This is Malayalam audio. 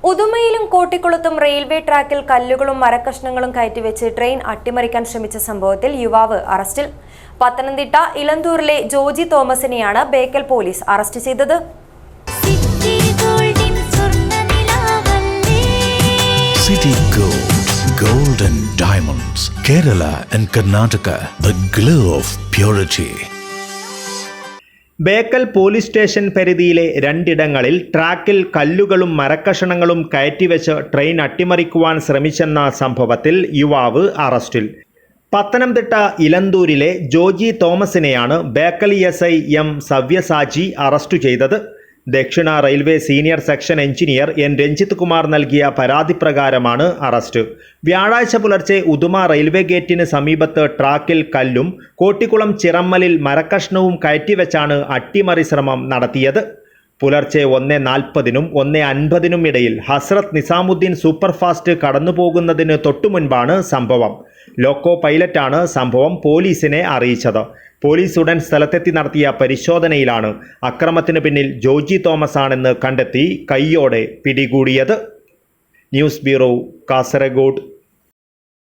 ഉദുമയിലും കോട്ടിക്കുളത്തും റെയിൽവേ ട്രാക്കിൽ കല്ലുകളും മരക്കഷ്ണങ്ങളും കയറ്റിവെച്ച് ട്രെയിൻ അട്ടിമറിക്കാൻ ശ്രമിച്ച സംഭവത്തിൽ യുവാവ് അറസ്റ്റിൽ. പത്തനംതിട്ട ഇലന്തൂരിലെ ജോജി തോമസിനെയാണ് ബേക്കൽ പോലീസ് അറസ്റ്റ് ചെയ്തത്. City Gold, Gold and Diamonds, Kerala and Karnataka, the glow of purity. Bekal police station പരിധിയിലെ രണ്ടിടങ്ങളിൽ ട്രാക്കിൽ കല്ലുകളും മരക്കഷണങ്ങളും കയറ്റിവെച്ച് ട്രെയിൻ അട്ടിമറിക്കുവാൻ ശ്രമിച്ചെന്ന സംഭവത്തിൽ യുവാവ് അറസ്റ്റിൽ. പത്തനംതിട്ട ഇലന്തൂരിലെ ജോജി തോമസിനെയാണ് ബേക്കൽ എസ്.ഐ. എം. സവ്യസാചി അറസ്റ്റ് ചെയ്തത്. ദക്ഷിണ railway senior section engineer N. Ranjith Kumar നൽകിയ പരാതി പ്രകാരമാണ് അറസ്റ്റ്. വ്യാഴാഴ്ച പുലർച്ചെ ഉദുമ റെയിൽവേ ഗേറ്റിന് സമീപത്ത് ട്രാക്കിൽ കല്ലും കോട്ടിക്കുളം ചിറമ്മലിൽ മരക്കഷ്ണവും കയറ്റിവെച്ചാണ് അട്ടിമറി ശ്രമം നടത്തിയത്. പുലർച്ചെ 1:40-നും 1:50-നും ഇടയിൽ ഹസ്രത്ത് നിസാമുദ്ദീൻ സൂപ്പർഫാസ്റ്റ് കടന്നുപോകുന്നതിന് തൊട്ടുമുൻപാണ് സംഭവം. ലോക്കോ പൈലറ്റാണ് സംഭവം പോലീസിനെ അറിയിച്ചത്. പോലീസ് ഉടൻ സ്ഥലത്തെത്തി നടത്തിയ പരിശോധനയിലാണ് അക്രമത്തിന് പിന്നിൽ ജോജി തോമസ് ആണെന്ന് കണ്ടെത്തി കൈയോടെ പിടികൂടിയത്. News bureau, Kasaragod.